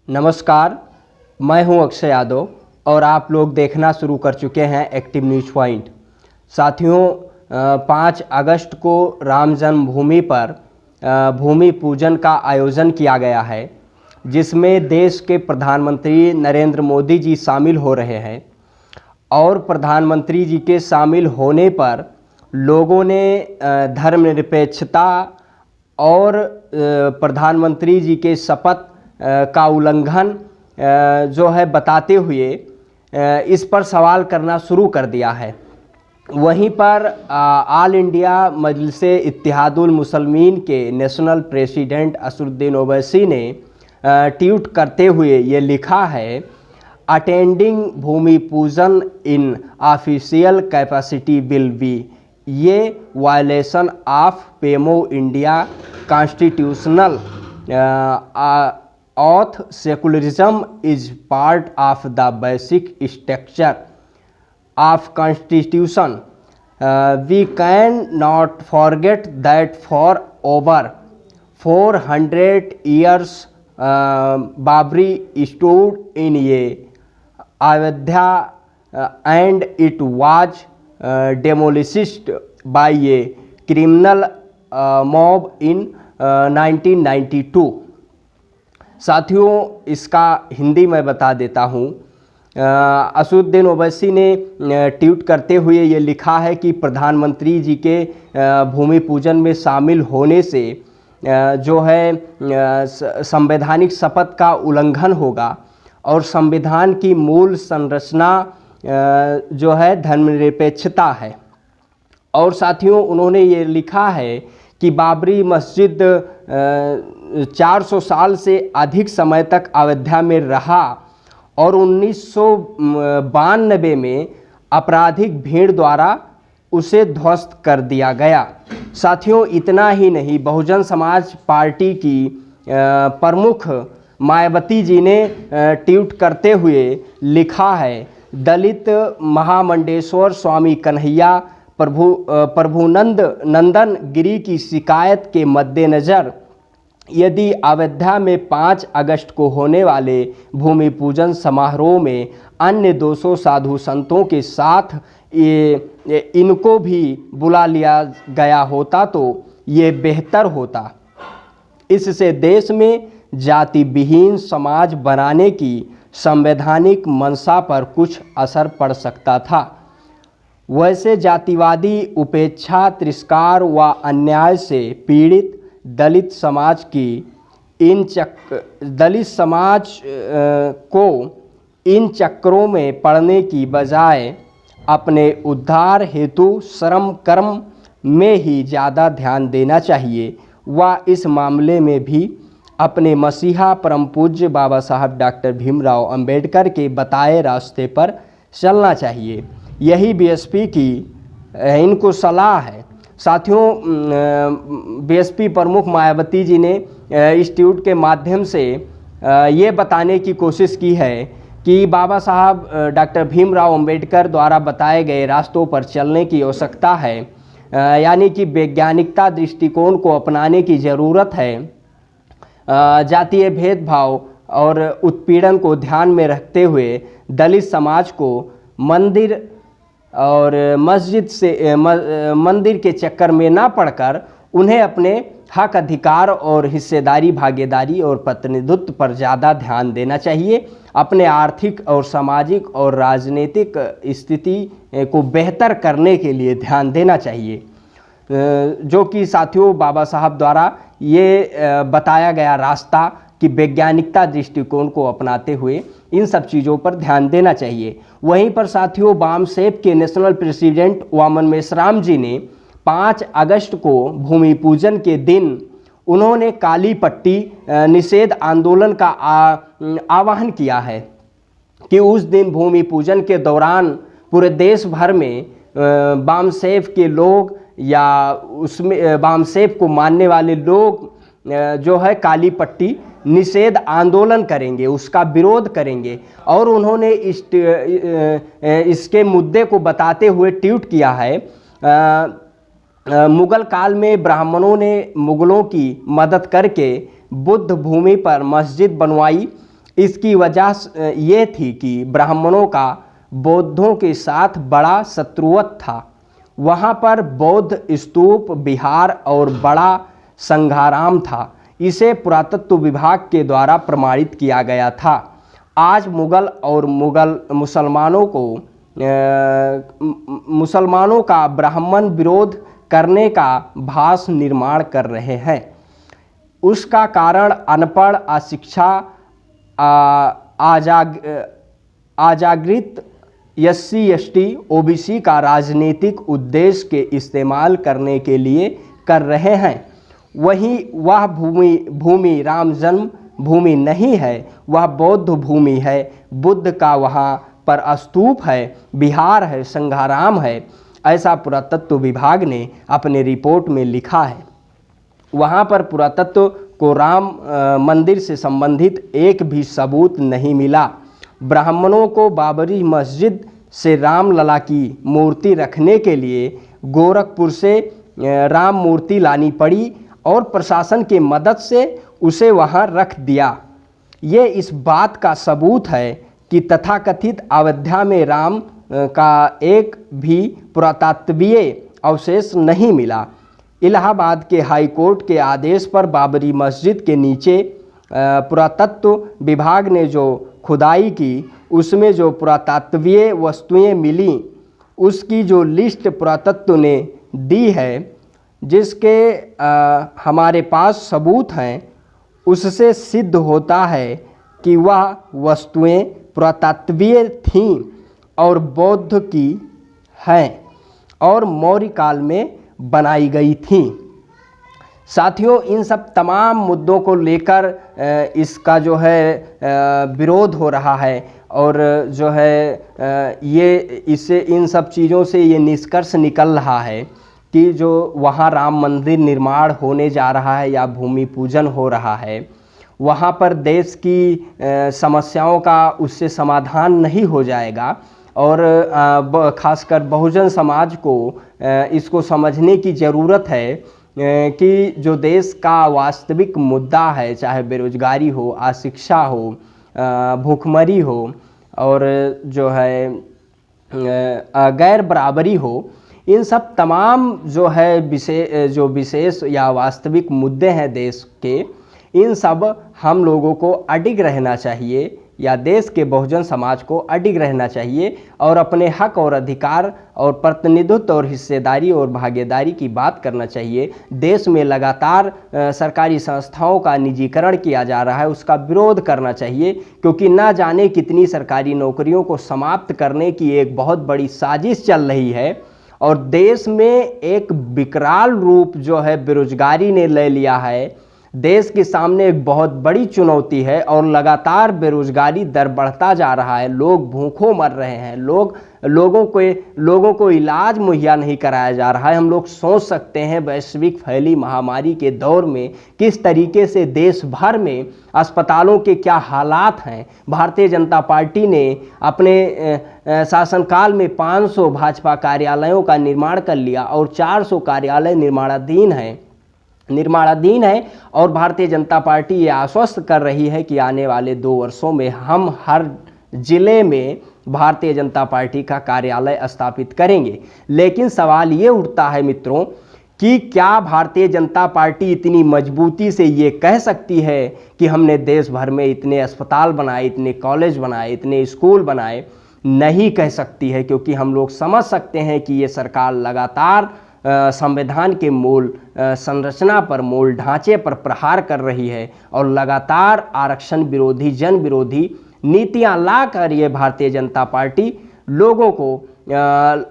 नमस्कार, मैं हूं अक्षय यादव और आप लोग देखना शुरू कर चुके हैं एक्टिव न्यूज़ पॉइंट। साथियों, 5 अगस्त को राम जन्मभूमि पर भूमि पूजन का आयोजन किया गया है, जिसमें देश के प्रधानमंत्री नरेंद्र मोदी जी शामिल हो रहे हैं। और प्रधानमंत्री जी के शामिल होने पर लोगों ने धर्मनिरपेक्षता और प्रधानमंत्री जी के शपथ का उल्लंघन जो है बताते हुए इस पर सवाल करना शुरू कर दिया है। वहीं पर ऑल इंडिया मजलिसे इत्तेहादुल मुसलमीन के नेशनल प्रेसिडेंट असदुद्दीन ओवैसी ने ट्वीट करते हुए ये लिखा है, अटेंडिंग भूमि पूजन in official capacity will be ये वायलेशन ऑफ पेमो India constitutional oath secularism is part of the basic structure of constitution. We can not forget that for over 400 years Babri stood in a Ayodhya and it was demolished by a criminal mob in 1992. साथियों, इसका हिंदी मैं बता देता हूँ। असदुद्दीन ओवैसी ने tweet करते हुए ये लिखा है कि प्रधानमंत्री जी के भूमि पूजन में शामिल होने से जो है संवैधानिक शपथ का उल्लंघन होगा और संविधान की मूल संरचना जो है धर्मनिरपेक्षता है। और साथियों, उन्होंने ये लिखा है कि बाबरी मस्जिद 400 साल से अधिक समय तक अयोध्या में रहा और 1992 में आपराधिक भीड़ द्वारा उसे ध्वस्त कर दिया गया। साथियों, इतना ही नहीं, बहुजन समाज पार्टी की प्रमुख मायावती जी ने ट्वीट करते हुए लिखा है, दलित महामंडेश्वर स्वामी कन्हैया प्रभुनंद नंदन गिरी की शिकायत के मद्देनज़र यदि अयोध्या में 5 अगस्त को होने वाले भूमि पूजन समारोह में अन्य 200 साधु संतों के साथ इनको भी बुला लिया गया होता तो ये बेहतर होता। इससे देश में जाति विहीन समाज बनाने की संवैधानिक मंशा पर कुछ असर पड़ सकता था। वैसे जातिवादी उपेक्षा, तिरस्कार व अन्याय से पीड़ित दलित समाज को इन चक्रों में पड़ने की बजाय अपने उद्धार हेतु श्रम कर्म में ही ज़्यादा ध्यान देना चाहिए व इस मामले में भी अपने मसीहा परम पूज्य बाबा साहब डॉक्टर भीमराव अंबेडकर के बताए रास्ते पर चलना चाहिए। यही बीएसपी की इनको सलाह है। साथियों, बीएसपी प्रमुख मायावती जी ने इस ट्वीट के माध्यम से ये बताने की कोशिश की है कि बाबा साहब डॉक्टर भीमराव अंबेडकर द्वारा बताए गए रास्तों पर चलने की आवश्यकता है, यानी कि वैज्ञानिकता दृष्टिकोण को अपनाने की ज़रूरत है। जातीय भेदभाव और उत्पीड़न को ध्यान में रखते हुए दलित समाज को मंदिर और मंदिर के चक्कर में ना पड़कर उन्हें अपने हक अधिकार और हिस्सेदारी, भागीदारी और प्रतिनिधित्व पर ज़्यादा ध्यान देना चाहिए। अपने आर्थिक और सामाजिक और राजनीतिक स्थिति को बेहतर करने के लिए ध्यान देना चाहिए, जो कि साथियों बाबा साहब द्वारा ये बताया गया रास्ता कि वैज्ञानिकता दृष्टिकोण को अपनाते हुए इन सब चीज़ों पर ध्यान देना चाहिए। वहीं पर साथियों, बामसेफ के नेशनल प्रेसिडेंट वामन मेश्राम जी ने 5 अगस्त को भूमि पूजन के दिन उन्होंने काली पट्टी निषेध आंदोलन का आह्वान किया है कि उस दिन भूमि पूजन के दौरान पूरे देश भर में बामसेफ के लोग या उसमें बामसेफ को मानने वाले लोग जो है काली पट्टी निषेध आंदोलन करेंगे, उसका विरोध करेंगे। और उन्होंने इसके मुद्दे को बताते हुए ट्वीट किया है, मुगल काल में ब्राह्मणों ने मुगलों की मदद करके बुद्ध भूमि पर मस्जिद बनवाई। इसकी वजह ये थी कि ब्राह्मणों का बौद्धों के साथ बड़ा शत्रुवत था। वहाँ पर बौद्ध स्तूप, विहार और बड़ा संघाराम था। इसे पुरातत्व विभाग के द्वारा प्रमाणित किया गया था। आज मुसलमानों का ब्राह्मण विरोध करने का भास निर्माण कर रहे हैं। उसका कारण अनपढ़, अशिक्षा, अजागृत SC ST OBC का राजनीतिक उद्देश्य के इस्तेमाल करने के लिए कर रहे हैं। वहीं वह भूमि राम जन्म भूमि नहीं है, वह बौद्ध भूमि है। बुद्ध का वहाँ पर स्तूप है, विहार है, संघाराम है, ऐसा पुरातत्व विभाग ने अपने रिपोर्ट में लिखा है। वहाँ पर पुरातत्व को राम मंदिर से संबंधित एक भी सबूत नहीं मिला। ब्राह्मणों को बाबरी मस्जिद से रामलला की मूर्ति रखने के लिए गोरखपुर से राम मूर्ति लानी पड़ी और प्रशासन की मदद से उसे वहाँ रख दिया। ये इस बात का सबूत है कि तथाकथित अयोध्या में राम का एक भी पुरातत्वीय अवशेष नहीं मिला। इलाहाबाद के हाई कोर्ट के आदेश पर बाबरी मस्जिद के नीचे पुरातत्व विभाग ने जो खुदाई की, उसमें जो पुरातत्वीय वस्तुएं मिली, उसकी जो लिस्ट पुरातत्व ने दी है, जिसके हमारे पास सबूत हैं, उससे सिद्ध होता है कि वह वस्तुएं पुरातत्वीय थीं और बौद्ध की हैं और मौर्य काल में बनाई गई थी। साथियों, इन सब तमाम मुद्दों को लेकर इसका जो है विरोध हो रहा है और जो है ये इससे इन सब चीज़ों से ये निष्कर्ष निकल रहा है कि जो वहाँ राम मंदिर निर्माण होने जा रहा है या भूमि पूजन हो रहा है, वहाँ पर देश की समस्याओं का उससे समाधान नहीं हो जाएगा। और खासकर बहुजन समाज को इसको समझने की ज़रूरत है कि जो देश का वास्तविक मुद्दा है, चाहे बेरोजगारी हो, अशिक्षा हो, भूखमरी हो और जो है गैर बराबरी हो, इन सब तमाम जो है विशेष या वास्तविक मुद्दे हैं देश के, इन सब हम लोगों को अडिग रहना चाहिए या देश के बहुजन समाज को अडिग रहना चाहिए और अपने हक और अधिकार और प्रतिनिधित्व और हिस्सेदारी और भागीदारी की बात करना चाहिए। देश में लगातार सरकारी संस्थाओं का निजीकरण किया जा रहा है, उसका विरोध करना चाहिए, क्योंकि ना जाने कितनी सरकारी नौकरियों को समाप्त करने की एक बहुत बड़ी साजिश चल रही है और देश में एक विकराल रूप जो है बेरोजगारी ने ले लिया है। देश के सामने एक बहुत बड़ी चुनौती है और लगातार बेरोजगारी दर बढ़ता जा रहा है। लोग भूखों मर रहे हैं, लोगों को इलाज मुहैया नहीं कराया जा रहा है। हम लोग सोच सकते हैं वैश्विक फैली महामारी के दौर में किस तरीके से देश भर में अस्पतालों के क्या हालात हैं। भारतीय जनता पार्टी ने अपने शासनकाल में 500 भाजपा कार्यालयों का निर्माण कर लिया और 400 कार्यालय निर्माणाधीन है और भारतीय जनता पार्टी ये आश्वस्त कर रही है कि आने वाले 2 वर्षों में हम हर जिले में भारतीय जनता पार्टी का कार्यालय स्थापित करेंगे। लेकिन सवाल ये उठता है मित्रों कि क्या भारतीय जनता पार्टी इतनी मजबूती से ये कह सकती है कि हमने देश भर में इतने अस्पताल बनाए, इतने कॉलेज बनाए, इतने स्कूल बनाए? नहीं कह सकती है, क्योंकि हम लोग समझ सकते हैं कि ये सरकार लगातार संविधान के मूल संरचना पर, मूल ढांचे पर प्रहार कर रही है और लगातार आरक्षण विरोधी, जन विरोधी नीतियां लाकर ये भारतीय जनता पार्टी लोगों को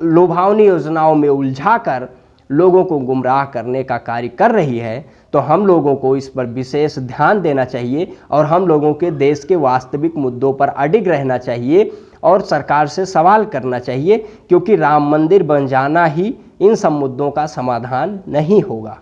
लुभावनी योजनाओं में उलझाकर लोगों को गुमराह करने का कार्य कर रही है। तो हम लोगों को इस पर विशेष ध्यान देना चाहिए और हम लोगों के देश के वास्तविक मुद्दों पर अडिग रहना चाहिए और सरकार से सवाल करना चाहिए, क्योंकि राम मंदिर बन जाना ही इन सब मुद्दों का समाधान नहीं होगा।